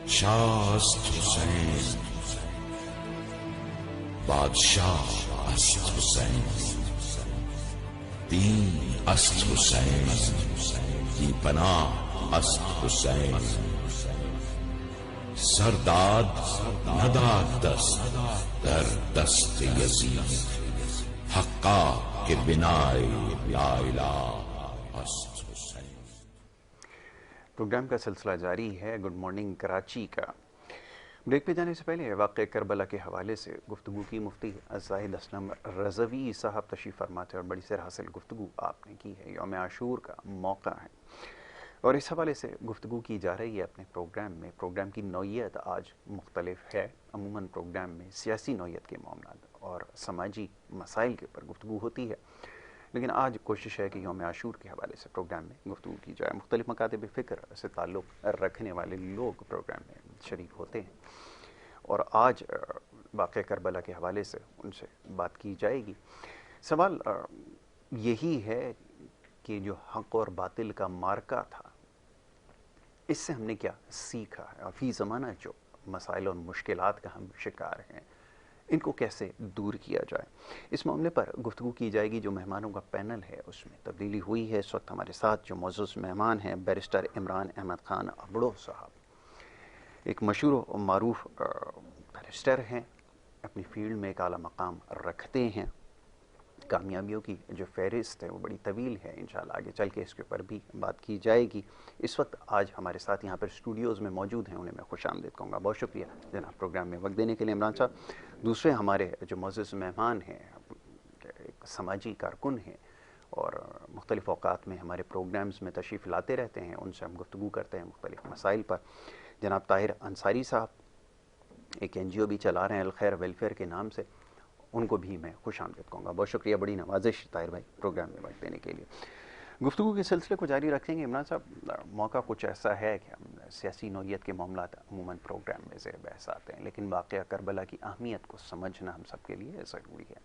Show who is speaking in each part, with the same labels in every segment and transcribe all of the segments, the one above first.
Speaker 1: شاه است حسین، بادشاه است حسین، دین است حسین، بی پناه است حسین. سرداد نداد دست در دست یزید، حقا که بنای لا الہ است حسین.
Speaker 2: پروگرام کا سلسلہ جاری ہے گڈ مارننگ کراچی کا. بریک پہ جانے سے پہلے واقعہ کربلا کے حوالے سے گفتگو کی مفتی زاہد اسلم رضوی صاحب تشریف فرماتے اور بڑی سیر حاصل گفتگو آپ نے کی ہے. یوم عاشور کا موقع ہے اور اس حوالے سے گفتگو کی جا رہی ہے اپنے پروگرام میں. پروگرام کی نوعیت آج مختلف ہے. عموماً پروگرام میں سیاسی نوعیت کے معاملات اور سماجی مسائل کے اوپر گفتگو ہوتی ہے، لیکن آج کوشش ہے کہ یوم عاشور کے حوالے سے پروگرام میں گفتگو کی جائے. مختلف مکاتب فکر سے تعلق رکھنے والے لوگ پروگرام میں شریک ہوتے ہیں اور آج واقعہ کربلا کے حوالے سے ان سے بات کی جائے گی. سوال یہی ہے کہ جو حق اور باطل کا مارکا تھا، اس سے ہم نے کیا سیکھا ہے، اور فی زمانہ جو مسائل اور مشکلات کا ہم شکار ہیں ان کو کیسے دور کیا جائے. اس معاملے پر گفتگو کی جائے گی. جو مہمانوں کا پینل ہے اس میں تبدیلی ہوئی ہے. اس وقت ہمارے ساتھ جو معزز مہمان ہیں بیرسٹر عمران احمد خان ابڑو صاحب، ایک مشہور و معروف بیرسٹر ہیں، اپنی فیلڈ میں ایک اعلیٰ مقام رکھتے ہیں. کامیابیوں کی جو فہرست ہے وہ بڑی طویل ہے، انشاءاللہ آگے چل کے اس کے اوپر بھی بات کی جائے گی. اس وقت آج ہمارے ساتھ یہاں پر اسٹوڈیوز میں موجود ہیں، انہیں میں خوش آمدید کہوں گا. بہت شکریہ جناب پروگرام میں وقت دینے کے لیے عمران صاحب. دوسرے ہمارے جو معزز مہمان ہیں ایک سماجی کارکن ہیں اور مختلف اوقات میں ہمارے پروگرامز میں تشریف لاتے رہتے ہیں، ان سے ہم گفتگو کرتے ہیں مختلف مسائل پر. جناب طاہر انصاری صاحب ایک این جی او بھی چلا رہے ہیں الخیر ویلفیئر کے نام سے، ان کو بھی میں خوش آمدید کہوں گا. بہت شکریہ، بڑی نوازش طاہر بھائی پروگرام میں وقت دینے کے لیے. گفتگو کے سلسلے کو جاری رکھیں گے. عمران صاحب، موقع کچھ ایسا ہے کہ ہم سیاسی نوعیت کے معاملات عموماً پروگرام میں زیر بحث آتے ہیں، لیکن واقعہ کربلا کی اہمیت کو سمجھنا ہم سب کے لیے ضروری ہے.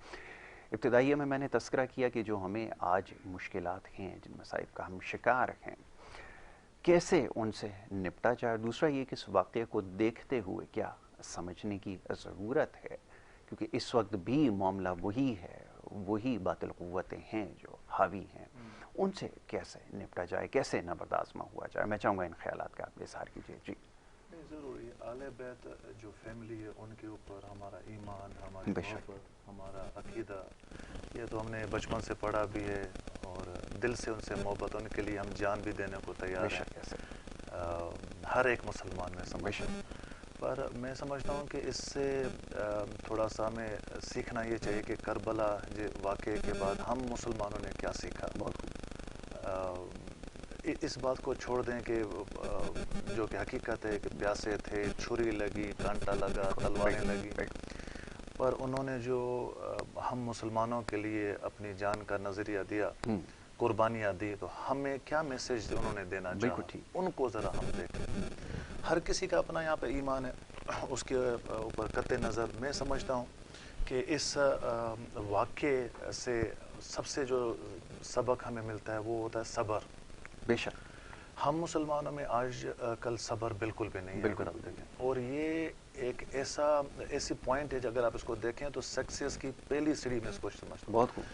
Speaker 2: ابتدائیہ میں نے تذکرہ کیا کہ جو ہمیں آج مشکلات ہیں، جن مسائل کا ہم شکار ہیں، کیسے ان سے نپٹا جائے. دوسرا یہ کہ اس واقعے کو دیکھتے ہوئے کیا سمجھنے کی ضرورت ہے، کیونکہ اس وقت بھی معاملہ وہی ہے، وہی باطل قوتیں ہیں جو حاوی ہیں. ان سے کیسے نپٹا جائے، کیسے نبرد آزما ہوا جائے، میں چاہوں گا ان خیالات کا آپ اظہار کیجیے. جی
Speaker 3: نہیں، ضروری اہل بیت جو فیملی ہے ان کے اوپر ہمارا ایمان، ہماری محبت، ہمارا عقیدہ، یہ تو ہم نے بچپن سے پڑھا بھی ہے اور دل سے ان سے محبت، ان کے لیے ہم جان بھی دینے کو تیار ہیں، ہر ایک مسلمان میں سمجھتا ہوں. پر میں سمجھتا ہوں کہ اس سے تھوڑا سا ہمیں سیکھنا یہ چاہیے کہ کربلا واقعے کے بعد ہم مسلمانوں نے کیا سیکھا. اس بات کو چھوڑ دیں کہ جو کہ حقیقت ہے کہ پیاسے تھے، چھری لگی، کانٹا لگا، تلواریں لگی، پر انہوں نے جو ہم مسلمانوں کے لیے اپنی جان کا نظریہ دیا، قربانیاں دی، تو ہمیں کیا میسیج انہوں نے دینا چاہا ان کو ذرا ہم دیکھیں. ہر کسی کا اپنا یہاں پہ ایمان ہے، اس کے اوپر قطع نظر میں سمجھتا ہوں کہ اس واقعے سے سب سے جو سبق ہمیں ملتا ہے وہ ہوتا ہے صبر.
Speaker 2: بے شک
Speaker 3: ہم مسلمانوں میں آج کل صبر بالکل بھی نہیں ہے اگر آپ دیکھیں، اور یہ ایک ایسی پوائنٹ ہے اگر آپ اس کو دیکھیں تو سکسیس کی پہلی سیڑھی میں اس کو سمجھتا ہوں.
Speaker 2: بہت خوب.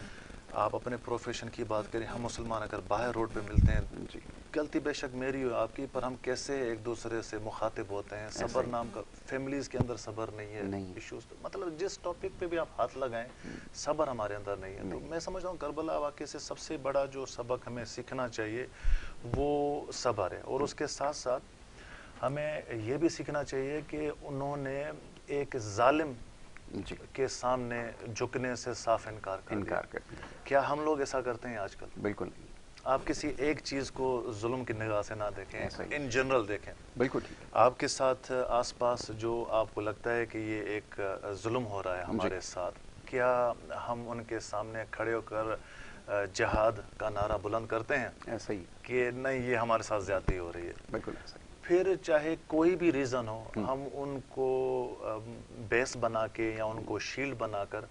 Speaker 3: آپ اپنے پروفیشن کی بات کریں، ہم مسلمان اگر باہر روڈ پہ ملتے ہیں، غلطی بے شک میری ہو آپ کی، پر ہم کیسے ایک دوسرے سے مخاطب ہوتے ہیں. صبر نام کا فیملیز کے اندر صبر نہیں ہے، ایشوز، مطلب جس ٹاپک پہ بھی آپ ہاتھ لگائیں صبر ہمارے اندر نہیں ہے. تو میں سمجھتا ہوں کربلا واقعے سے سب سے بڑا جو سبق ہمیں سیکھنا چاہیے وہ صبر ہے، اور اس کے ساتھ ساتھ ہمیں یہ بھی سیکھنا چاہیے کہ انہوں نے ایک ظالم کے سامنے جھکنے سے صاف انکار کر دیا. کیا ہم لوگ ایسا کرتے ہیں آج کل؟
Speaker 2: بالکل.
Speaker 3: آپ کسی ایک چیز کو ظلم کی نگاہ سے نہ دیکھیں، ان جنرل دیکھیں.
Speaker 2: بالکل.
Speaker 3: آپ کے ساتھ آس پاس جو آپ کو لگتا ہے کہ یہ ایک ظلم ہو رہا ہے ہمارے ساتھ، کیا ہم ان کے سامنے کھڑے ہو کر جہاد کا نعرہ بلند کرتے ہیں؟
Speaker 2: ایسا ہی
Speaker 3: کہ نہیں، یہ ہمارے ساتھ زیادتی ہو رہی ہے.
Speaker 2: بالکل ایسا ہی.
Speaker 3: پھر چاہے کوئی بھی ریزن ہو، ہم ان کو بیس بنا کے یا ان کو شیلڈ بنا کر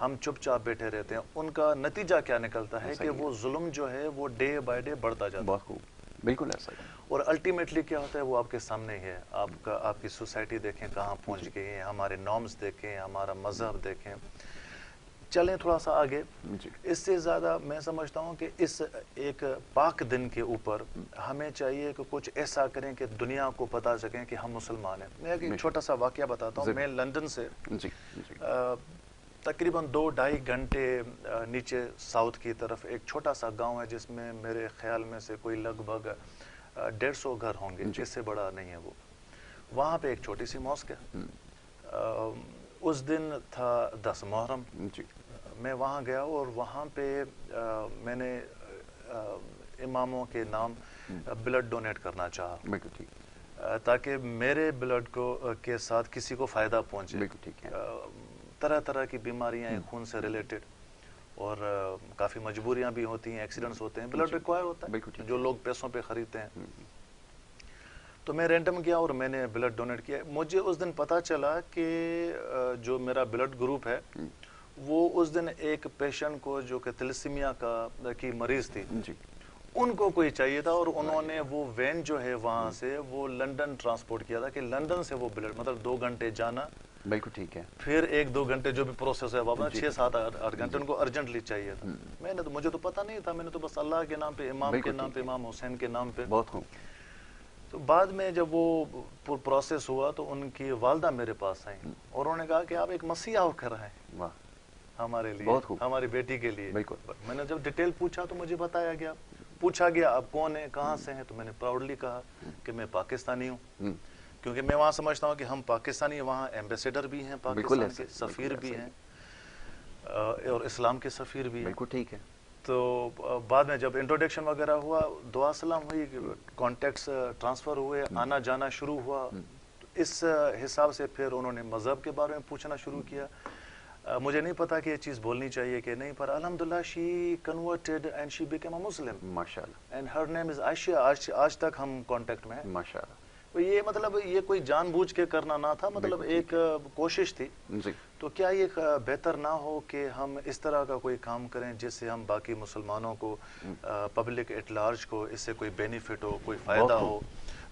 Speaker 3: ہم چپ چاپ بیٹھے رہتے ہیں. ان کا نتیجہ کیا نکلتا ہے کہ وہ ظلم جو ہے وہ ڈے بائی ڈے بڑھتا جاتا ہے.
Speaker 2: بہت خوب. بالکل ایسا ہی.
Speaker 3: اور الٹیمیٹلی کیا ہوتا ہے وہ آپ کے سامنے ہی ہے. آپ کی سوسائٹی دیکھیں کہاں پہنچ گئی ہے, ہمارے نارمز دیکھیں, ہمارا مذہب دیکھیں. چلیں تھوڑا سا آگے. اس سے زیادہ میں سمجھتا ہوں کہ اس ایک پاک دن کے اوپر ہمیں چاہیے کہ کچھ ایسا کریں کہ دنیا کو پتا سکیں کہ ہم مسلمان ہیں. میں ایک چھوٹا سا واقعہ بتاتا ہوں. میں لندن سے تقریباً 2-2.5 گھنٹے نیچے ساؤتھ کی طرف ایک چھوٹا سا گاؤں ہے جس میں میرے خیال میں سے کوئی لگ بھگ 150 گھر ہوں گے, اس سے بڑا نہیں ہے وہ. وہاں پہ ایک چھوٹی سی ماسک ہے. اس دن تھا 10 محرم. میں وہاں گیا اور وہاں پہ میں نے اماموں کے نام بلڈ ڈونیٹ کرنا چاہا تاکہ میرے بلڈ کے ساتھ کسی کو فائدہ پہنچے. طرح طرح کی بیماریاں ہیں خون سے ریلیٹڈ, اور کافی مجبوریاں بھی ہوتی ہیں, ایکسیڈنٹس ہوتے ہیں, بلڈ ریکوائر ہوتا ہے جو لوگ پیسوں پہ خریدتے ہیں. تو میں رینڈم گیا اور میں نے بلڈ ڈونیٹ کیا. مجھے اس دن پتا چلا کہ جو میرا بلڈ گروپ ہے وہ اس دن ایک پیشنٹ کو جو کہ تھیلیسیمیا کی مریض تھی ان کو کوئی چاہیے تھا, اور انہوں نے وہ وین جو ہے وہاں سے وہ لندن ٹرانسپورٹ کیا تھا کہ لندن سے وہ بلڈ مطلب 2 گھنٹے جانا,
Speaker 2: بالکل ٹھیک ہے,
Speaker 3: پھر 1-2 گھنٹے جو بھی پروسیس ہے واپس 6-7-8 گھنٹے ان کو ارجنٹلی چاہیے تھا. میں نے تو مجھے تو پتا نہیں تھا, میں نے تو بس اللہ کے نام پہ, امام کے نام پہ, امام حسین کے نام پہ.
Speaker 2: بہت خوب.
Speaker 3: تو بعد میں جب وہ پروسیس ہوا تو ان کی والدہ میرے پاس آئیں اور انہوں نے کہا کہ آپ ایک مسیح آ کر رہے ہیں ہمارے لیے, ہماری بیٹی کے لیے. میں نے جب ڈیٹیل پوچھا تو مجھے بتایا گیا, پوچھا گیا آپ کون ہیں, کہاں سے ہیں, تو میں نے پراؤڈلی کہا کہ میں پاکستانی ہوں, کیونکہ میں وہاں سمجھتا ہوں کہ ہم پاکستانی, وہاں ایمبیسیڈر بھی ہیں پاکستان کے, سفیر بھی ہیں اور اسلام کے سفیر بھی ہیں.
Speaker 2: بالکل ٹھیک ہے.
Speaker 3: تو بعد میں جب انٹروڈکشن وغیرہ ہوا, دعا سلام ہوئی, کانٹیکٹس ٹرانسفر ہوئے, آنا جانا شروع ہوا. اس حساب سے پھر انہوں نے مذہب کے بارے میں پوچھنا شروع کیا. مجھے نہیں پتا کہ یہ چیز بولنی چاہیے کہ نہیں, پر الحمدللہ she converted and she became a Muslim,
Speaker 2: ماشاءاللہ,
Speaker 3: اینڈ ہر نیم از عائشہ. آج تک ہم کانٹیکٹ میں ہیں,
Speaker 2: ماشاءاللہ.
Speaker 3: یہ مطلب یہ کوئی جان بوجھ کے کرنا نہ تھا, مطلب ایک کوشش تھی. تو کیا یہ بہتر نہ ہو کہ ہم اس طرح کا کوئی کام کریں جس سے ہم باقی مسلمانوں کو, پبلک ایٹ لارج کو اس سے کوئی بینیفٹ ہو, کوئی فائدہ ہو.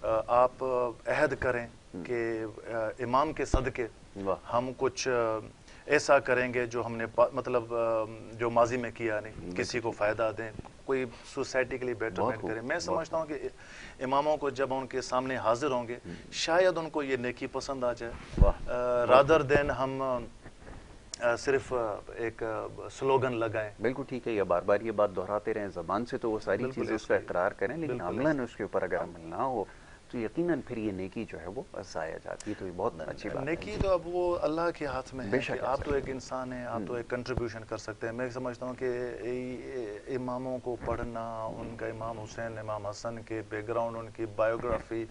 Speaker 3: آپ عہد کریں کہ امام کے صدقے ہم کچھ ایسا کریں گے جو ہم نے مطلب جو ماضی میں کیا نہیں, کسی کو فائدہ دیں, کوئی سوسائٹی کے لیے بیٹرمنٹ کریں. میں سمجھتا ہوں کہ اماموں کو جب ان کے سامنے حاضر ہوں گے شاید ان کو یہ نیکی پسند آ جائے, رادر دین ہم صرف ایک سلوگن لگائیں.
Speaker 2: بالکل ٹھیک ہے, یا بار بار یہ بات دہراتے رہیں زبان سے تو وہ ساری چیزیں اس کا اقرار کریں, لیکن عملاً اس کے اوپر اگر عمل نہ ہو تو یقیناً پھر یہ نیکی جو ہے وہ ضائع جاتی ہے. تو یہ بہت اچھی بات ہے.
Speaker 3: نیکی تو اب وہ اللہ کے ہاتھ میں ہے کہ آپ تو ایک انسان ہیں, آپ تو ایک کنٹریبیوشن کر سکتے ہیں. میں سمجھتا ہوں کہ اماموں کو پڑھنا, ان کا امام حسین امام حسن کے بیک گراؤنڈ, ان کی بایوگرافی,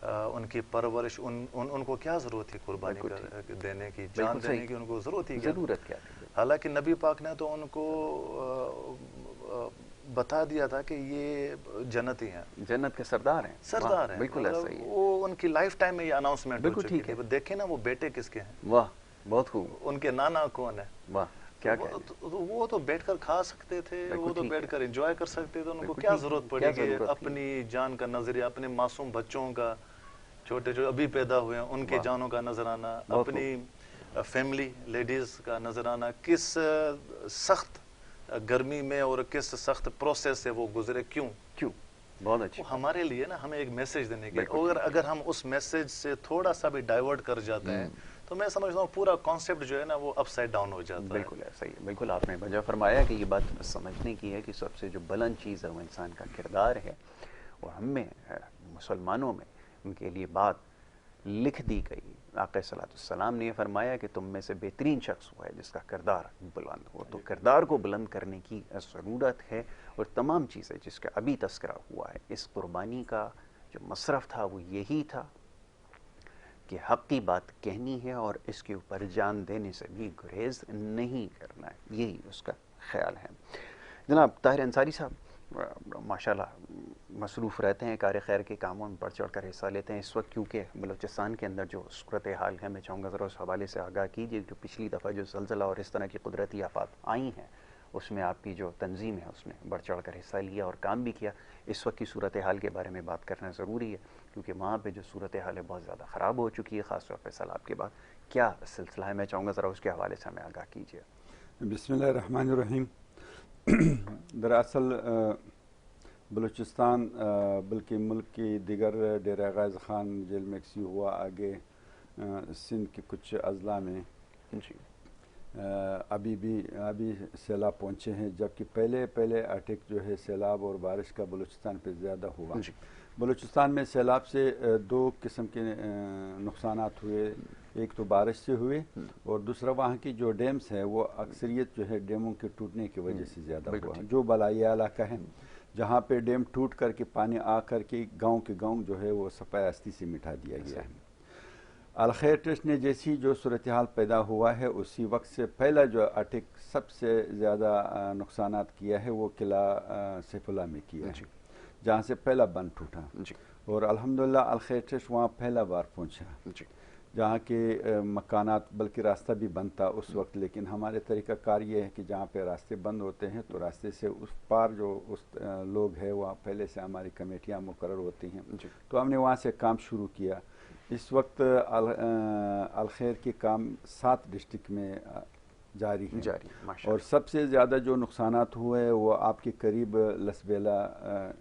Speaker 3: ان کی پرورش, ان کو کیا ضرورت تھی قربانی دینے کی, جان دینے کی, ان کو ضرورت ہی کیا. حالانکہ نبی پاک نے تو ان کو بتا دیا تھا کہ یہ جنتی ہیں,
Speaker 2: جنت کے سردار ہیں. بالکل ایسا ہی ہے.
Speaker 3: وہ ان کی لائف ٹائم میں یہ اناؤنسمنٹ ہو چکی تھی. دیکھیں نا وہ بیٹے کس کے ہیں,
Speaker 2: واہ بہت خوب,
Speaker 3: ان کے نانا کون ہے,
Speaker 2: واہ کیا
Speaker 3: وہ تو بیٹھ کر کھا سکتے تھے, وہ تو بیٹھ کر انجوائے کر سکتے تھے. ان کو کیا ضرورت پڑی کہ اپنی جان کا نظریہ, اپنے معصوم بچوں کا, چھوٹے جو ابھی پیدا ہوئے ہیں ان کے جانوں کا نظرانہ, اپنی فیملی لیڈیز کا نظرانہ, کس سخت گرمی میں اور کس سخت پروسیس سے وہ گزرے, کیوں.
Speaker 2: بہت اچھی.
Speaker 3: ہمارے لیے نا ہمیں ایک میسج دینے کی, اگر ہم اس میسج سے تھوڑا سا بھی ڈائیورٹ کر جاتے ہیں تو میں سمجھتا ہوں پورا کانسیپٹ جو ہے نا وہ اپ سائڈ ڈاؤن ہو جاتا ہے.
Speaker 2: بالکل ایسا ہی ہے. بالکل آپ نے وجہ فرمایا کہ یہ بات سمجھنے کی ہے کہ سب سے جو بلند چیز ہے وہ انسان کا کردار ہے, اور ہم میں مسلمانوں میں ان کے لیے بات لکھ دی گئی. آقا صلی اللہ علیہ وسلم نے یہ فرمایا کہ تم میں سے بہترین شخص وہ ہے جس کا کردار بلند ہو. تو کردار کو بلند کرنے کی ضرورت ہے, اور تمام چیزیں جس کا ابھی تذکرہ ہوا ہے, اس قربانی کا جو مصرف تھا وہ یہی تھا کہ حق کی بات کہنی ہے اور اس کے اوپر جان دینے سے بھی گریز نہیں کرنا ہے. یہی اس کا خیال ہے. جناب طاہر انصاری صاحب ماشاءاللہ مصروف رہتے ہیں, کار خیر کے کاموں میں بڑھ چڑھ کر حصہ لیتے ہیں. اس وقت کیونکہ بلوچستان کے اندر جو صورتحال ہے, میں چاہوں گا ذرا اس حوالے سے آگاہ کیجیے. جو پچھلی دفعہ جو زلزلہ اور اس طرح کی قدرتی آفات آئی ہیں اس میں آپ کی جو تنظیم ہے اس نے بڑھ چڑھ کر حصہ لیا اور کام بھی کیا. اس وقت کی صورتحال کے بارے میں بات کرنا ضروری ہے کیونکہ وہاں پہ جو صورتحال ہے بہت زیادہ خراب ہو چکی ہے، خاص طور پہ سیلاب کے بعد. کیا سلسلہ ہے؟ میں چاہوں گا ذرا اس کے حوالے سے ہمیں آگاہ کیجیے.
Speaker 4: بسم اللہ الرحمن الرحیم. دراصل بلوچستان بلکہ ملک کی دیگر ڈیرہ غازی خان، جیل میکسی ہوا، آگے سندھ کے کچھ اضلاع میں
Speaker 2: جی
Speaker 4: ابھی سیلاب پہنچے ہیں، جبکہ پہلے اٹیک جو ہے سیلاب اور بارش کا بلوچستان پہ زیادہ ہوا.
Speaker 2: جی
Speaker 4: بلوچستان میں سیلاب سے دو قسم کے نقصانات ہوئے. ایک تو بارش سے ہوئے اور دوسرا وہاں کی جو ڈیمز ہے وہ اکثریت جو ہے ڈیموں کے ٹوٹنے کی وجہ سے زیادہ ہوا. جو بالائی علاقہ ہے جہاں پہ ڈیم ٹوٹ کر کے پانی آ کر کے گاؤں کے گاؤں جو ہے وہ صفائی ہستی سے مٹا دیا گیا ہے. الخیر ٹرسٹ نے جیسی جو صورتحال پیدا ہوا ہے اسی وقت سے پہلا جو اٹیک سب سے زیادہ نقصانات کیا ہے وہ قلعہ سیف اللہ میں کیا ہے، جہاں سے پہلا بند ٹوٹا. اور الحمدللہ الخیر ٹرسٹ وہاں پہلا بار پہنچا، جہاں کے مکانات بلکہ راستہ بھی بند تھا اس وقت. لیکن ہمارے طریقہ کار یہ ہے کہ جہاں پہ راستے بند ہوتے ہیں تو راستے سے اس پار جو لوگ ہیں وہاں پہلے سے ہماری کمیٹیاں مقرر ہوتی ہیں، تو ہم نے وہاں سے کام شروع کیا. اس وقت الخیر کے کام 7 ڈسٹرکٹ میں جاری ہیں اور سب سے زیادہ جو نقصانات ہوئے وہ آپ کے قریب لسبیلا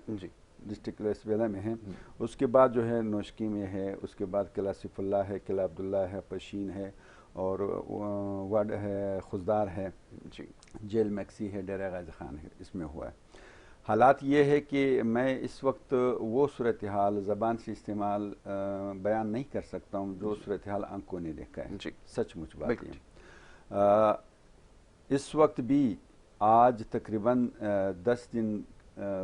Speaker 4: ڈسٹرکٹ لسبیلا میں ہیں. اس کے بعد جو ہے نوشکی میں ہے، اس کے بعد قلعہ سیف اللہ ہے، قلعہ عبداللہ ہے، پشین ہے اور وڈ ہے، خزدار ہے، جیل میکسی ہے، ڈیرہ غازی خان ہے، اس میں ہوا ہے. حالات یہ ہے کہ میں اس وقت وہ صورتحال زبان سے استعمال بیان نہیں کر سکتا ہوں جو صورتحال آنکھوں نے دیکھا ہے. سچ مچ بات ہے. اس وقت بھی آج تقریباً 10 دن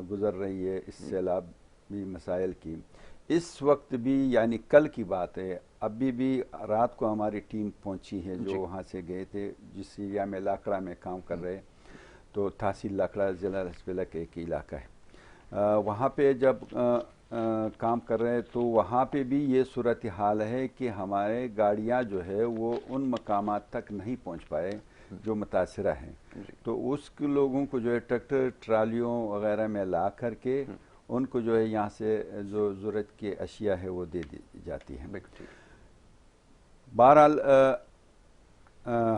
Speaker 4: گزر رہی ہے اس سیلابی مسائل کی. اس وقت بھی یعنی کل کی بات ہے، ابھی بھی رات کو ہماری ٹیم پہنچی ہے جو وہاں سے گئے تھے، جس ایریا میں لاکڑا میں کام کر رہے. تو تحصیل لاکڑا ضلع لسبیلا کا ایک علاقہ ہے. وہاں پہ جب کام کر رہے ہیں تو وہاں پہ بھی یہ صورتحال ہے کہ ہمارے گاڑیاں جو ہے وہ ان مقامات تک نہیں پہنچ پائے جو متاثرہ ہیں. تو اس کے لوگوں کو جو ہے ٹریکٹر ٹرالیوں وغیرہ میں لا کر کے ان کو جو ہے یہاں سے جو ضرورت کی اشیاء ہے وہ دے دی جاتی ہیں. بہرحال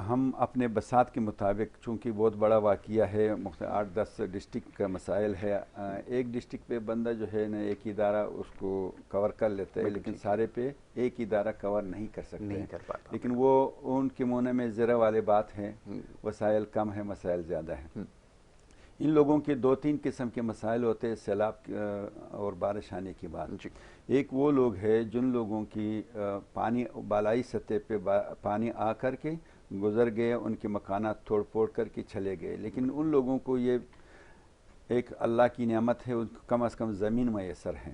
Speaker 4: ہم اپنے بساط کے مطابق، چونکہ بہت بڑا واقعہ ہے، 8-10 ڈسٹرکٹ کا مسائل ہے، ایک ڈسٹرکٹ پہ بندہ جو ہے نا ایک ادارہ اس کو کور کر لیتا ہے، لیکن سارے پہ ایک ادارہ کور نہیں کر سکتے. لیکن وہ ان کے منہ میں زرہ والے بات ہے، وسائل کم ہیں، مسائل زیادہ ہیں. ان لوگوں کے 2-3 قسم کے مسائل ہوتے ہیں سیلاب اور بارش آنے کے بعد. ایک وہ لوگ ہیں جن لوگوں کی پانی بالائی سطح پہ پانی آ کر کے گزر گئے، ان کے مکانات توڑ پھوڑ کر کے چلے گئے. لیکن ان لوگوں کو یہ ایک اللہ کی نعمت ہے، کم از کم زمین میسر ہے.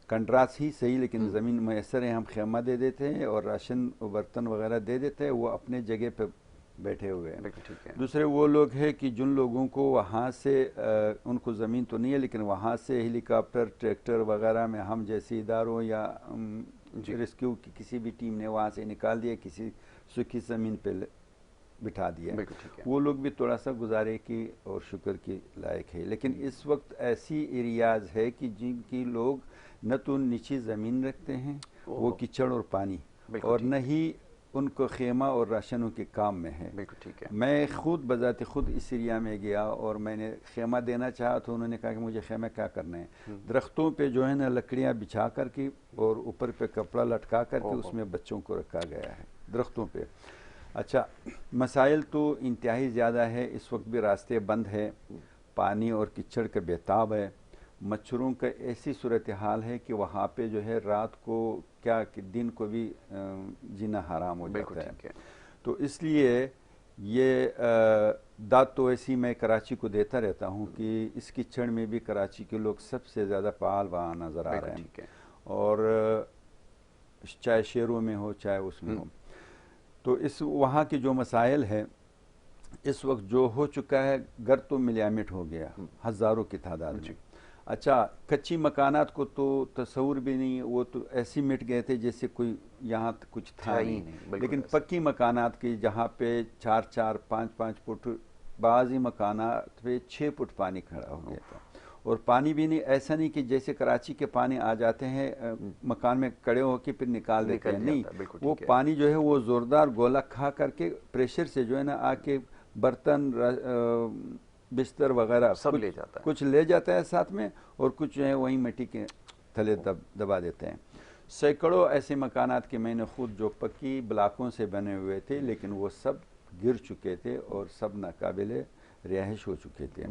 Speaker 4: کنٹراس ہی صحیح لیکن زمین میسر ہے. ہم خیمہ دے دیتے ہیں اور راشن برتن وغیرہ دے دیتے ہیں، وہ اپنے جگہ پہ بیٹھے ہوئے ہیں. دوسرے وہ لوگ ہیں کہ جن لوگوں کو وہاں سے ان کو زمین تو نہیں ہے لیکن وہاں سے ہیلی کاپٹر ٹریکٹر وغیرہ میں ہم جیسے اداروں یا ریسکیو کی کسی بھی ٹیم نے وہاں سے نکال دیا، کسی سکی زمین پہ بٹھا دیا. وہ لوگ بھی تھوڑا سا گزارے کی اور شکر کی لائق ہے. لیکن اس وقت ایسی ایریاز ہے کہ جن کی لوگ نہ تو نیچی زمین رکھتے ہیں، وہ کچڑ اور پانی، اور نہ ہی ان کو خیمہ اور راشنوں کے کام میں ہے. میں خود بذات خود اس ایریا میں گیا اور میں نے خیمہ دینا چاہا تو انہوں نے کہا کہ مجھے خیمہ کیا کرنا ہے. درختوں پہ جو ہے نا لکڑیاں بچھا کر کے اور اوپر پہ کپڑا لٹکا کر کے اس میں بچوں کو رکھا گیا ہے درختوں پہ. اچھا، مسائل تو انتہائی زیادہ ہے. اس وقت بھی راستے بند ہے، پانی اور کچڑ کا بہتاب ہے، مچھروں کا ایسی صورتحال ہے کہ وہاں پہ جو ہے رات کو کیا کہ دن کو بھی جینا حرام ہو جاتا ہے. تو اس لیے یہ داد تو ایسی میں کراچی کو دیتا رہتا ہوں کہ اس کچڑ میں بھی کراچی کے لوگ سب سے زیادہ فعال وہاں نظر آ رہے ہیں، اور چاہے شہروں میں ہو چاہے اس میں ہو. تو اس وہاں کے جو مسائل ہے اس وقت جو ہو چکا ہے، گھر تو ملیامٹ ہو گیا ہزاروں کی تعداد میں. اچھا، کچی مکانات کو تو تصور بھی نہیں، وہ تو ایسے مٹ گئے تھے جیسے کوئی یہاں کچھ تھا ہی نہیں. لیکن پکی مکانات کی جہاں پہ 4-4 5-5 فٹ بعض مکانات پہ 6 فٹ پانی کھڑا ہو گیا تھا، اور پانی بھی نہیں، ایسا نہیں کہ جیسے کراچی کے پانی آ جاتے ہیں مکان میں کڑے ہو کے پھر نکال دیتے ہیں، نہیں، وہ پانی جو ہے وہ زوردار گولا کھا کر کے پریشر سے جو ہے نا آ کے برتن بستر وغیرہ
Speaker 2: سب لے جاتا ہے،
Speaker 4: کچھ لے جاتا ہے ساتھ میں، اور کچھ جو ہے وہیں مٹی کے تھلے دبا دیتے ہیں۔ سینکڑوں ایسے مکانات کے میں نے خود جو پکی بلاکوں سے بنے ہوئے تھے لیکن وہ سب گر چکے تھے اور سب ناقابل رہائش ہو چکے تھے۔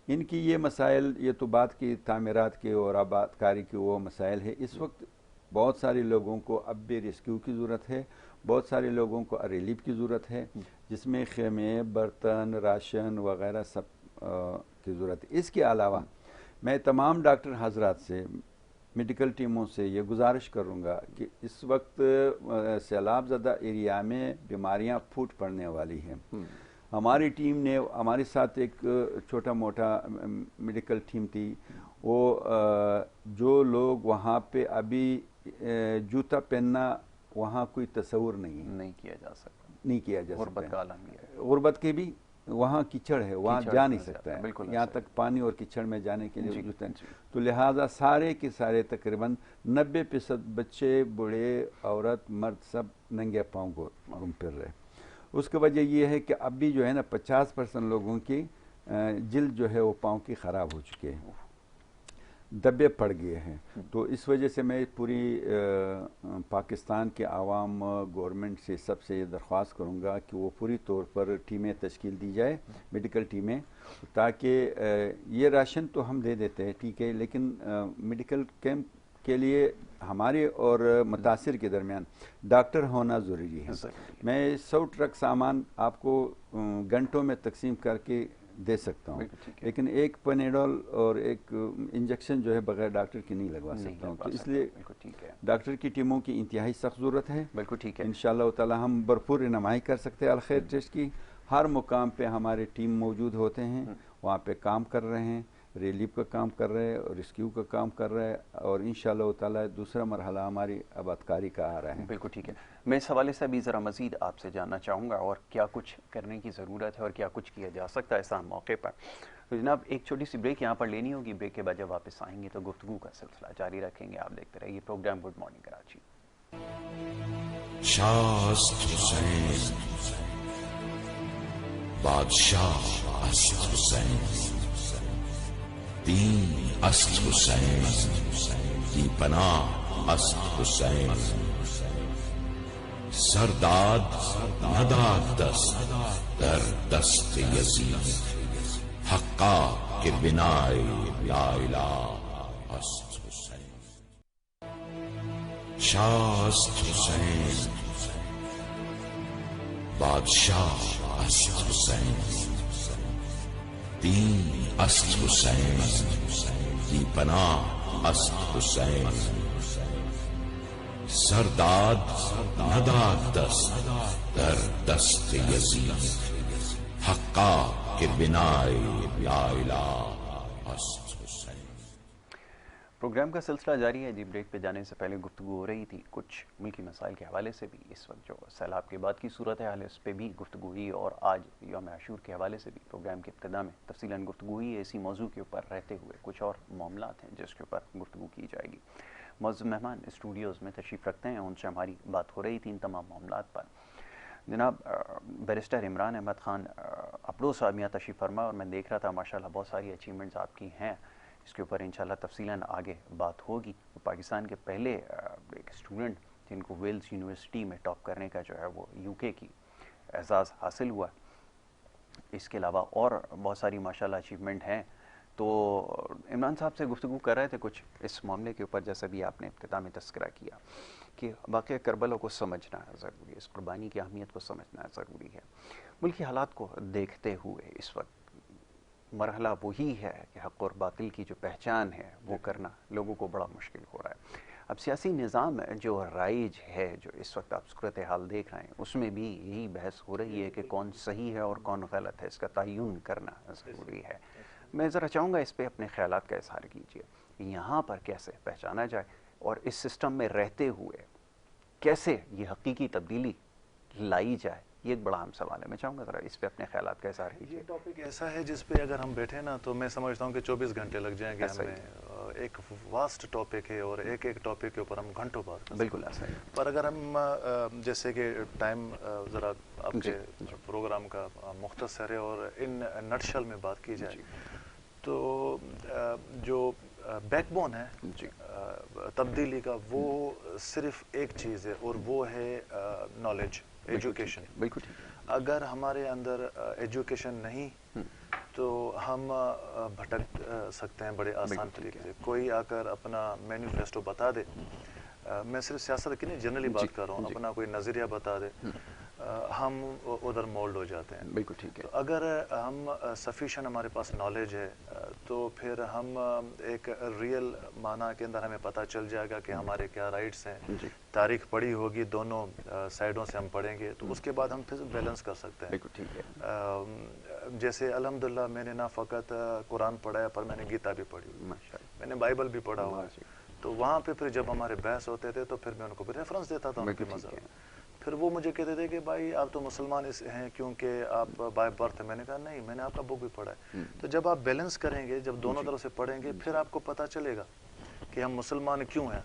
Speaker 4: ان کی یہ مسائل، یہ تو بات کی تعمیرات کے اور آباد کاری کے وہ مسائل ہے، اس وقت بہت سارے لوگوں کو اب بھی ریسکیو کی ضرورت ہے، بہت سارے لوگوں کو ریلیف کی ضرورت ہے، جس میں خیمے، برتن، راشن وغیرہ سب کی ضرورت ہے۔ اس کے علاوہ میں تمام ڈاکٹر حضرات سے، میڈیکل ٹیموں سے یہ گزارش کروں گا کہ اس وقت سیلاب زدہ ایریا میں بیماریاں پھوٹ پڑنے والی ہیں۔ ہماری ٹیم نے، ہمارے ساتھ ایک چھوٹا موٹا میڈیکل ٹیم تھی، وہ جو لوگ وہاں پہ ابھی جوتا پہننا وہاں کوئی تصور نہیں کیا جا سکتا،
Speaker 2: غربت کا عالم ہے،
Speaker 4: غربت کے بھی وہاں کیچڑ ہے، وہاں جا نہیں سکتا ہے، یہاں تک پانی اور کیچڑ میں جانے کے لیے جوتے ہیں، تو لہٰذا سارے کے سارے تقریباً 90% بچے، بوڑھے، عورت، مرد سب ننگے پاؤں کو گھوم پھر رہے۔ اس کی وجہ یہ ہے کہ اب بھی جو ہے نا 50% لوگوں کی جلد جو ہے وہ پاؤں کی خراب ہو چکے ہیں، دبے پڑ گئے ہیں۔ تو اس وجہ سے میں پوری پاکستان کے عوام، گورنمنٹ سے، سب سے یہ درخواست کروں گا کہ وہ پوری طور پر ٹیمیں تشکیل دی جائے، میڈیکل ٹیمیں، تاکہ یہ راشن تو ہم دے دیتے ہیں ٹھیک ہے، لیکن میڈیکل کیمپ کے لیے ہمارے اور متاثر کے درمیان ڈاکٹر ہونا ضروری ہے۔ میں 100 ٹرک سامان آپ کو گھنٹوں میں تقسیم کر کے دے سکتا ہوں، لیکن ایک پینیڈول اور ایک انجیکشن جو ہے بغیر ڈاکٹر کی نہیں لگوا سکتا ہوں، تو اس لیے ڈاکٹر کی ٹیموں کی انتہائی سخت ضرورت ہے۔
Speaker 2: بالکل ٹھیک ہے،
Speaker 4: انشاءاللہ تعالی ہم بھرپور رہنمائی کر سکتے ہیں الخیر ٹیسٹ کی، ہر مقام پہ ہمارے ٹیم موجود ہوتے ہیں، وہاں پہ کام کر رہے ہیں، ریلیف کا کام کر رہے ہیں، ریسکیو کا کام کر رہے ہیں، اور انشاءاللہ تعالی دوسرا مرحلہ ہماری آبادکاری کا آ رہا ہے۔
Speaker 2: بالکل ٹھیک ہے، میں اس حوالے سے ابھی ذرا مزید آپ سے جاننا چاہوں گا اور کیا کچھ کرنے کی ضرورت ہے اور کیا کچھ کیا جا سکتا ہے اس موقع پر۔ تو جناب ایک چھوٹی سی بریک یہاں پر لینی ہوگی، بریک کے بعد جب واپس آئیں گے تو گفتگو کا سلسلہ جاری رکھیں گے۔ آپ دیکھتے رہیے پروگرام گڈ مارننگ کراچی۔
Speaker 1: شاست حسین، بادشاہ است حسین، دین است حسین، دی پناہ است حسین، سرداد نداد دست در دست یزید، حقا کے بنائے لا الہ است حسین۔ شاست حسین، بادشاہ است حسین، دین است حسین، دی پناہ است حسین، سرداد نداد دست در دست یزید، حقا کے بنائے لا الہ است حسین۔
Speaker 2: پروگرام کا سلسلہ جاری ہے جی۔ بریک پہ جانے سے پہلے گفتگو ہو رہی تھی کچھ ملکی مسائل کے حوالے سے بھی، اس وقت جو سیلاب کے بعد کی صورتحال ہے اس پہ بھی گفتگو ہوئی، اور آج یوم عاشور کے حوالے سے بھی پروگرام کے ابتدا میں تفصیلاً گفتگو ہوئی ہے۔ اسی موضوع کے اوپر رہتے ہوئے کچھ اور معاملات ہیں جس کے اوپر گفتگو کی جائے گی۔ معزز مہمان اسٹوڈیوز میں تشریف رکھتے ہیں، ان سے ہماری بات ہو رہی تھی ان تمام معاملات پر۔ جناب بیرسٹر عمران احمد خان اپڈو صاحب یہاں تشریف فرما، اور میں دیکھ رہا تھا ماشاءاللہ بہت ساری اچیومنٹس آپ کی ہیں، اس کے اوپر انشاءاللہ تفصیلاً آگے بات ہوگی۔ پاکستان کے پہلے ایک اسٹوڈنٹ جن کو ویلز یونیورسٹی میں ٹاپ کرنے کا جو ہے وہ UK کی اعزاز حاصل ہوا، اس کے علاوہ اور بہت ساری ماشاءاللہ اچیومنٹ ہیں۔ تو عمران صاحب سے گفتگو کر رہے تھے کچھ اس معاملے کے اوپر، جیسا بھی آپ نے ابتدا میں تذکرہ کیا کہ واقعہ کربلا کو سمجھنا ضروری ہے، اس قربانی کی اہمیت کو سمجھنا ضروری ہے۔ ملکی حالات کو دیکھتے ہوئے اس وقت مرحلہ وہی ہے کہ حق اور باطل کی جو پہچان ہے وہ کرنا لوگوں کو بڑا مشکل ہو رہا ہے۔ اب سیاسی نظام جو رائج ہے، جو اس وقت آپ صورتحال دیکھ رہے ہیں، اس میں بھی یہی بحث ہو رہی ہے کہ کون صحیح ہے اور کون غلط ہے، اس کا تعین کرنا ضروری ہے۔ میں ذرا چاہوں گا اس پہ اپنے خیالات کا اظہار کیجیے، یہاں پر کیسے پہچانا جائے اور اس سسٹم میں رہتے ہوئے کیسے یہ حقیقی تبدیلی لائی جائے یہ ایک بڑا اہم سوال ہے، میں چاہوں گا ذرا اس پہ اپنے خیالات کا اظہار کیجیے۔
Speaker 3: یہ ٹاپک ایسا ہے جس پہ اگر ہم بیٹھے نا تو میں سمجھتا ہوں کہ 24 گھنٹے لگ جائیں گے ہمیں، ایک واسٹ ٹاپک ہے اور ایک ایک ٹاپک کے اوپر ہم گھنٹوں بات کر سکتے ہیں۔
Speaker 2: بالکل ایسا ہے۔
Speaker 3: پر اگر ہم جیسے کہ ٹائم ذرا آپ کے پروگرام کا مختصر ہے اور ان نٹشل میں بات کی جائے تو جو بیک بون ہے تبدیلی کا وہ صرف ایک چیز ہے اور وہ ہے نالج، ایجوکیشن۔
Speaker 2: بالکل ٹھیک ہے۔
Speaker 3: اگر ہمارے اندر ایجوکیشن نہیں تو ہم بھٹک سکتے ہیں بڑے آسان طریقے سے۔ کوئی آ کر اپنا مینیفیسٹو بتا دے، میں صرف سیاست کی نہیں جنرلی بات کر رہا ہوں، اپنا کوئی نظریہ بتا دے، ہم ادھر مولڈ ہو جاتے ہیں۔
Speaker 2: بالکل ٹھیک ہے۔
Speaker 3: تو اگر ہم سفیشینٹ ہمارے پاس نالج ہے تو پھر ہم ایک ریئل معنی کے اندر ہمیں پتہ چل جائے گا کہ ہمارے کیا رائٹس ہیں۔ تاریخ پڑھی ہوگی، دونوں سائڈوں سے ہم پڑھیں گے تو اس کے بعد ہم پھر بیلنس کر سکتے ہیں۔
Speaker 2: بالکل ٹھیک ہے۔
Speaker 3: جیسے الحمدللہ میں نے نہ فقط قرآن پڑھا ہے پر میں نے گیتا بھی پڑھی، میں نے بائبل بھی پڑھا ہوا ہے، تو وہاں پہ پھر جب ہمارے بحث ہوتے تھے تو پھر میں ان کو بھی ریفرنس دیتا تھا ان کے مذہب۔ پھر وہ مجھے کہتے تھے کہ بھائی آپ تو مسلمان ہیں کیونکہ آپ بائی برتھ ہیں۔ میں نے کہا نہیں، میں نے آپ کا بک بھی پڑھا ہے۔ تو جب آپ بیلنس کریں گے، جب دونوں طرف سے پڑھیں گے، پھر آپ کو پتہ چلے گا کہ ہم مسلمان کیوں ہیں۔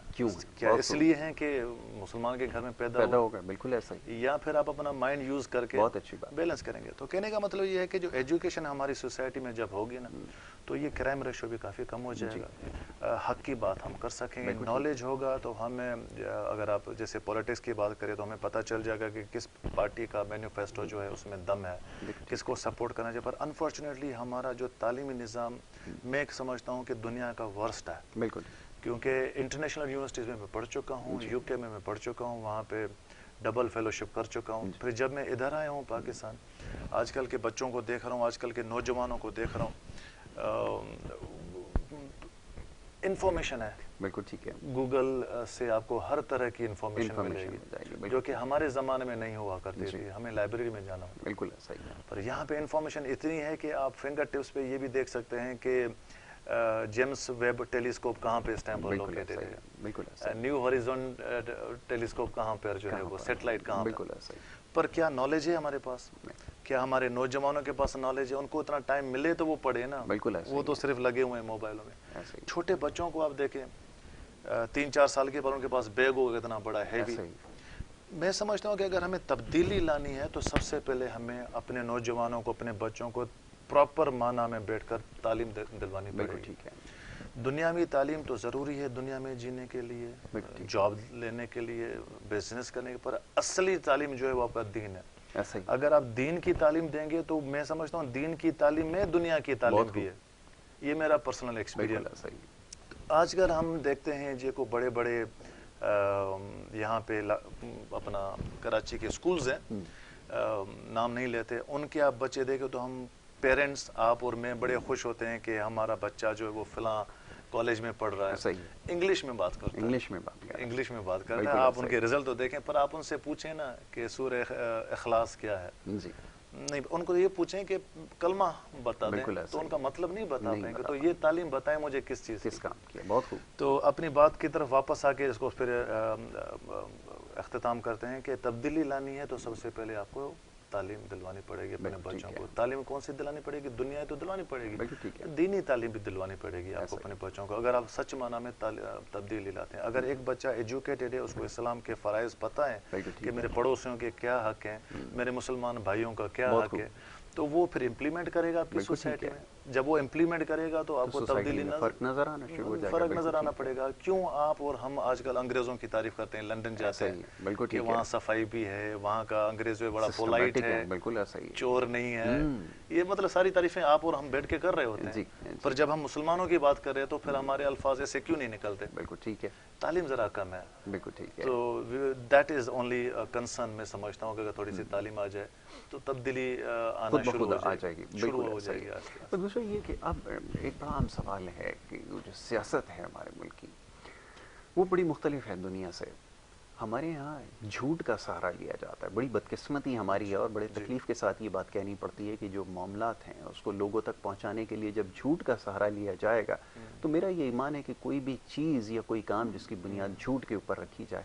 Speaker 3: کیا اس لیے ہیں کہ مسلمان کے گھر میں پیدا ہو گئے؟
Speaker 2: بالکل ایسا ہی۔
Speaker 3: یا پھر آپ اپنا مائنڈ یوز کر کے
Speaker 2: بہت اچھی بات
Speaker 3: بیلنس کریں گے۔ تو کہنے کا مطلب یہ ہے کہ جو ایجوکیشن ہماری سوسائٹی میں جب ہوگی نا تو یہ کرائم ریشو بھی کافی کم ہو جائے گا، حق کی بات ہم کر سکیں گے۔ نالج ہوگا تو ہمیں، اگر آپ جیسے پولیٹکس کی بات کریں تو ہمیں پتہ چل جائے گا کہ کس پارٹی کا مینیفیسٹو جو ہے اس میں دم ہے، کس کو سپورٹ کرنا چاہیے۔ پر انفارچونیٹلی ہمارا جو تعلیمی نظام میں سمجھتا ہوں کہ دنیا کا ورسٹ ہے۔
Speaker 2: بالکل،
Speaker 3: کیونکہ انٹرنیشنل یونیورسٹیز میں پڑھ چکا ہوں، یو کے میں پڑھ چکا ہوں، وہاں پہ ڈبل فیلوشپ کر چکا ہوں۔ پھر جب میں ادھر آیا ہوں پاکستان، آج کل کے بچوں کو دیکھ رہا ہوں، آج کل کے نوجوانوں کو دیکھ رہا ہوں، انفارمیشن ہے۔
Speaker 2: بالکل ٹھیک ہے۔
Speaker 3: گوگل سے آپ کو ہر طرح کی انفارمیشن ملے گی جو کہ ہمارے زمانے میں نہیں ہوا کرتی تھی، ہمیں لائبریری میں جانا ہوتا۔
Speaker 2: بالکل صحیح ہے۔
Speaker 3: پر یہاں پہ انفارمیشن اتنی ہے کہ آپ فنگر ٹپس پہ یہ بھی دیکھ سکتے ہیں کہ جیمس ویب ٹیلیسکوپ کہاں پہ اس ٹائم پر لوکیٹڈ ہے،
Speaker 2: بالکل
Speaker 3: نیو ہاریزون ٹیلیسکوپ کہاں پر جو ہے وہ سیٹلائٹ کہاں پر۔
Speaker 2: بالکل صحیح۔
Speaker 3: پر کیا نالج ہے ہمارے پاس؟ کیا ہمارے نوجوانوں کے پاس نالج ہے؟ ان کو اتنا ٹائم ملے تو وہ پڑھے نا، وہ تو صرف لگے ہوئے ہیں موبائلوں میں۔ چھوٹے بچوں کو آپ دیکھیں 3-4 سال کے پر ان کے پاس بیگ ہوگا اتنا بڑا ہیوی۔ میں سمجھتا ہوں کہ اگر ہمیں تبدیلی لانی ہے تو سب سے پہلے ہمیں اپنے نوجوانوں کو، اپنے بچوں کو پراپر معنی میں بیٹھ کر تعلیم دلوانی پڑے گی۔ دنیاوی تعلیم تو ضروری ہے دنیا میں جینے کے لیے، جاب لینے کے لیے، بزنس کرنے کے، پر اصلی تعلیم جو ہے وہ آپ کا دین ہے۔ اگر آپ دین کی تعلیم دیں گے تو میں سمجھتا ہوں دین کی تعلیم میں دنیا کی تعلیم بھی ہے۔ یہ میرا پرسنل ایکسپیرینس۔ آج کل ہم دیکھتے ہیں جی کو بڑے بڑے یہاں پہ اپنا کراچی کے سکولز ہیں، نام نہیں لیتے، ان کے آپ بچے دیکھیں تو ہم پیرنٹس، آپ اور میں بڑے خوش ہوتے ہیں کہ ہمارا بچہ جو ہے وہ فلاں کالج میں پڑھ رہا ہے، انگلش میں بات کرتا ہے، انگلش میں بات کرتا ہے۔ آپ ان کے رزلٹ تو دیکھیں، پر آپ ان سے پوچھیں نا کہ سورہ اخلاص کیا ہے، نہیں، ان کو یہ پوچھیں کہ کلمہ بتا دیں تو ان کا مطلب نہیں بتا پائیں گے۔ تو یہ تعلیم بتائیں مجھے کس چیز کس کام کی ہے۔ بہت خوب۔ تو اپنی بات کی طرف واپس آ کے اس کو پھر اختتام کرتے ہیں کہ تبدیلی لانی ہے تو سب سے پہلے آپ کو تعلیم دلوانی پڑے گی اپنے بچوں کو۔ تعلیم کون سی دلانی پڑے گی؟ دنیا تو دلوانی پڑے گی، دینی تعلیم بھی دلوانی پڑے گی آپ کو اپنے بچوں کو، اگر آپ سچ معنی میں تبدیلی لاتے ہیں۔ اگر ایک بچہ ایجوکیٹڈ ہے، اس کو اسلام کے فرائض پتہ ہیں کہ میرے پڑوسیوں کے کیا حق ہیں، میرے مسلمان بھائیوں کا کیا حق ہے، تو وہ پھر امپلیمنٹ کرے گا آپ کی سوسائٹی میں۔ جب وہ امپلیمنٹ کرے گا تو آپ کو تبدیلی فرق نظر آنا پڑے گا۔ کیوں آپ اور ہم آج کل انگریزوں کی تعریف کرتے ہیں، لندن جاتے ہیں کہ وہاں صفائی بھی ہے، وہاں کا انگریز جو بڑا پولائٹ ہے، چور نہیں ہے، یہ مطلب ساری تعریفیں آپ اور ہم بیٹھ کے کر رہے ہوتے ہیں۔ پر جب ہم مسلمانوں کی بات کر رہے ہیں تو پھر ہمارے الفاظ ایسے کیوں نہیں نکلتے؟ بالکل ٹھیک ہے، تعلیم ذرا کم ہے۔ بالکل ٹھیک ہے۔ تو دیٹ از اونلی کنسرن، میں سمجھتا ہوں کہ اگر تھوڑی سی تعلیم آ جائے تو تبدیلی آنا شروع ہو جائے گی، شروع ہو جائے گی۔
Speaker 2: اور دوسرا یہ کہ اب ایک بڑا عام سوال ہے کہ جو سیاست ہے ہمارے ملک کی وہ بڑی مختلف ہے دنیا سے۔ ہمارے یہاں جھوٹ کا سہارا لیا جاتا ہے، بڑی بدقسمتی ہماری ہے اور بڑے تکلیف کے ساتھ یہ بات کہنی پڑتی ہے کہ جو معاملات ہیں اس کو لوگوں تک پہنچانے کے لیے جب جھوٹ کا سہارا لیا جائے گا تو میرا یہ ایمان ہے کہ کوئی بھی چیز یا کوئی کام جس کی بنیاد جھوٹ کے اوپر رکھی جائے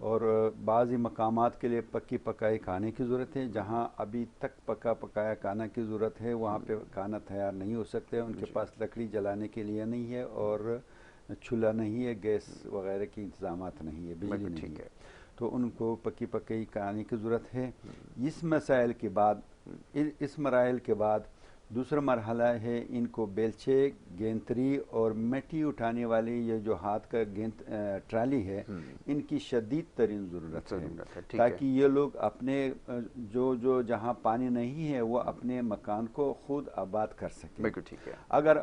Speaker 4: اور بعض مقامات کے لیے پکی پکائی کھانے کی ضرورت ہے. جہاں ابھی تک پکا پکایا کھانا کی ضرورت ہے وہاں پہ کھانا تیار نہیں ہو سکتے, ان کے پاس لکڑی جلانے کے لیے نہیں ہے اور چولہا نہیں ہے, گیس وغیرہ کی انتظامات نہیں ہے, بجلی نہیں ہے, تو ان کو پکی پکائی کھانے کی ضرورت ہے. اس مسائل کے بعد, اس مراحل کے بعد دوسرا مرحلہ ہے ان کو بیلچے, گینتری اور مٹی اٹھانے والی یہ جو ہاتھ کا ٹرالی ہے ان کی شدید ترین ضرورت ہے, تاکہ یہ لوگ اپنے جو جہاں پانی نہیں ہے وہ اپنے مکان کو خود آباد کر سکیں.
Speaker 2: بالکل ٹھیک ہے.
Speaker 4: اگر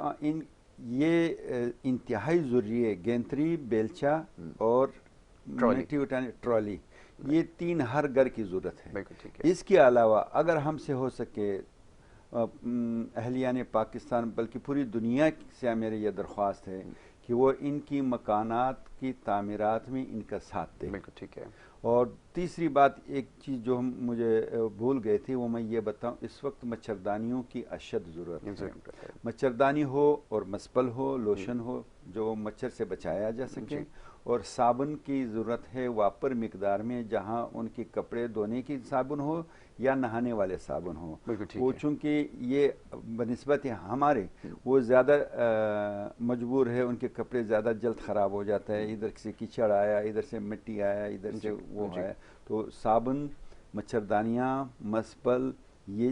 Speaker 4: یہ انتہائی ضروری ہے, گینتری, بیلچا اور مٹی اٹھانے ٹرالی, یہ تین ہر گھر کی ضرورت ہے. اس کے علاوہ اگر ہم سے ہو سکے اہلیان پاکستان بلکہ پوری دنیا سے میری یہ درخواست ہے کہ وہ ان کی مکانات کی تعمیرات میں ان کا ساتھ دیں.
Speaker 2: بالکل ٹھیک ہے.
Speaker 4: اور تیسری بات, ایک چیز جو مجھے بھول گئے تھے وہ میں یہ بتاؤں, اس وقت مچھردانیوں کی اشد ضرورت ہے. مچھردانی ہو اور مسپل ہو, لوشن ہو جو مچھر سے بچایا جا سکے, اور صابن کی ضرورت ہے واپر مقدار میں, جہاں ان کے کپڑے دھونے کی صابن ہو یا نہانے والے صابن ہو. وہ چونکہ یہ بنسبت ہمارے وہ زیادہ مجبور ہے, ان کے کپڑے زیادہ جلد خراب ہو جاتا ہے, ادھر سے کیچڑ آیا, ادھر سے مٹی آیا, ادھر سے وہ آیا, تو صابن, مچھردانیاں, مسپل, یہ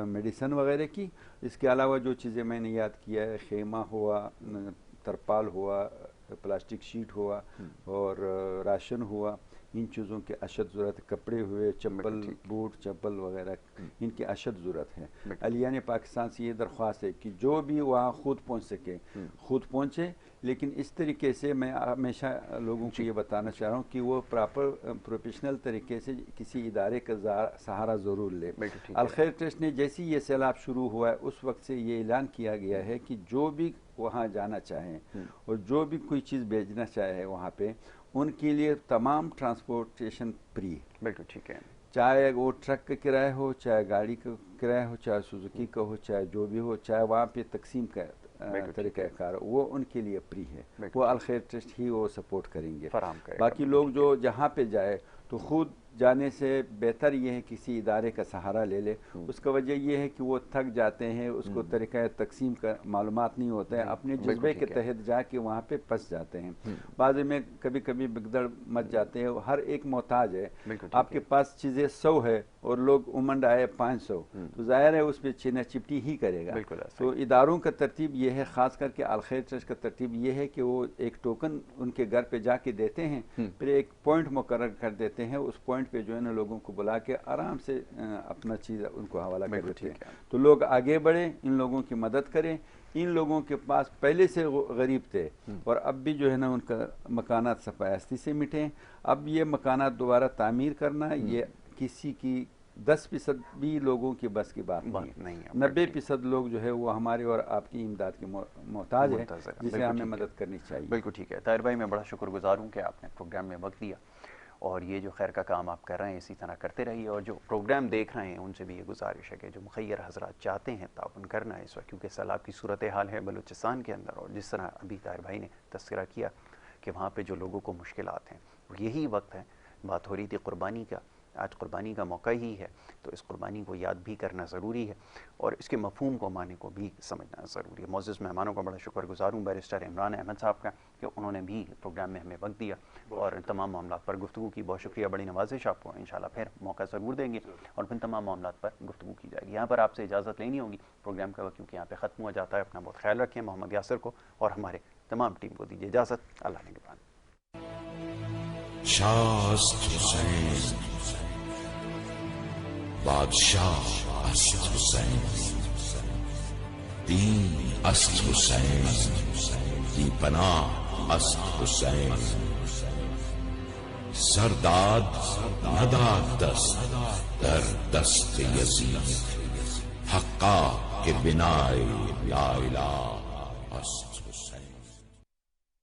Speaker 4: میڈیسن وغیرہ کی. اس کے علاوہ جو چیزیں میں نے یاد کیا ہے, خیمہ ہوا, ترپال ہوا, پلاسٹک شیٹ ہوا اور راشن ہوا, ان چیزوں کی اشد ضرورت ہے. کپڑے ہوئے, چپل, بوٹ, چپل وغیرہ, ان کی اشد ضرورت ہے. اہلیان پاکستان سے یہ درخواست ہے کہ جو بھی وہاں خود پہنچ سکے خود پہنچے, لیکن اس طریقے سے میں ہمیشہ لوگوں کو یہ بتانا چاہ رہا ہوں کہ وہ پراپر پروفیشنل طریقے سے کسی ادارے کا سہارا ضرور لے. الخیر ٹرسٹ نے جیسی یہ سیلاب شروع ہوا ہے اس وقت سے یہ اعلان کیا گیا ہے کہ جو بھی وہاں جانا چاہیں اور جو بھی کوئی چیز بھیجنا چاہے وہاں پہ, ان کے لیے تمام ٹرانسپورٹیشن فری. بالکل ٹھیک ہے. چاہے وہ ٹرک کا کرایہ ہو, چاہے گاڑی کا کرایہ ہو, چاہے سوزوکی کا ہو, چاہے جو بھی ہو, چاہے وہاں پہ تقسیم کا طریقہ کار, وہ ان کے لیے فری ہے. وہ الخیر ٹرسٹ ہی وہ سپورٹ کریں گے. باقی لوگ جو جہاں پہ جائے تو خود جانے سے بہتر یہ ہے کسی ادارے کا سہارا لے لے. اس کا وجہ یہ ہے کہ وہ تھک جاتے ہیں, اس کو طریقہ تقسیم کا معلومات نہیں ہوتا ہے, اپنے جذبے کے تحت جا کے وہاں پہ پھنس جاتے ہیں. بعض میں کبھی کبھی بگدڑ مچ جاتے ہیں. ہر ایک محتاج ہے. آپ کے پاس چیزیں 100 ہے اور لوگ امنڈ آئے 500, تو ظاہر ہے اس پہ چینا چپٹی ہی کرے گا. تو اداروں کا ترتیب یہ ہے, خاص کر کے الخیر ٹرسٹ کا ترتیب یہ ہے کہ وہ ایک ٹوکن ان کے گھر پہ جا کے دیتے ہیں, پھر ایک پوائنٹ مقرر کر دیتے ہیں. اس پوائنٹ پہ جو ہے نا لوگوں کو بلا کے آرام سے اپنا چیز ان کو حوالہ کر دیتے ہیں. تو لوگ آگے بڑھیں, ان لوگوں کی مدد کریں. ان لوگوں کے پاس پہلے سے غریب تھے اور اب بھی جو ہے نا ان کا مکانات صفائیستی سے مٹیں. اب یہ مکانات دوبارہ تعمیر کرنا یہ کسی کی 10% بھی لوگوں کی بس کی بات نہیں ہے. 90% لوگ جو ہے وہ ہمارے اور آپ کی امداد کے محتاج ہیں, جسے ہمیں مدد کرنی چاہیے.
Speaker 2: بالکل ٹھیک ہے. طاہر بھائی, میں بڑا شکر گزار ہوں کہ آپ نے پروگرام میں وقت دیا, اور یہ جو خیر کا کام آپ کر رہے ہیں اسی طرح کرتے رہیے. اور جو پروگرام دیکھ رہے ہیں ان سے بھی یہ گزارش ہے کہ جو مخیر حضرات چاہتے ہیں تعاون کرنا ہے اس وقت, کیونکہ سیلاب کی صورتحال ہے بلوچستان کے اندر, اور جس طرح ابھی طاہر بھائی نے تذکرہ کیا کہ وہاں پہ جو لوگوں کو مشکلات ہیں, اور یہی وقت ہے. بات ہو رہی تھی قربانی کا, آج قربانی کا موقع ہی ہے, تو اس قربانی کو یاد بھی کرنا ضروری ہے اور اس کے مفہوم کو معنی کو بھی سمجھنا ضروری ہے. معزز مہمانوں کا بڑا شکر گزار ہوں, بیرسٹر عمران احمد صاحب کا, کہ انہوں نے بھی پروگرام میں ہمیں وقت دیا اور تمام معاملات پر گفتگو کی. بہت شکریہ, بڑی نوازش آپ کو. انشاءاللہ پھر موقع ضرور دیں گے اور پھر تمام معاملات پر گفتگو کی جائے گی. یہاں پر آپ سے اجازت لینی ہوگی, پروگرام کا وقت کیونکہ یہاں پہ ختم ہو جاتا ہے. اپنا بہت خیال رکھیں. محمد یاسر کو اور ہمارے تمام ٹیم کو دیجیے اجازت. اللہ نگہبان.
Speaker 1: شاست حسین بادشاہ است حسین, دین است حسین, بی پناہ است حسین. سرداد نداد دست در دست یزید, حقا کہ بنائے لا الہ است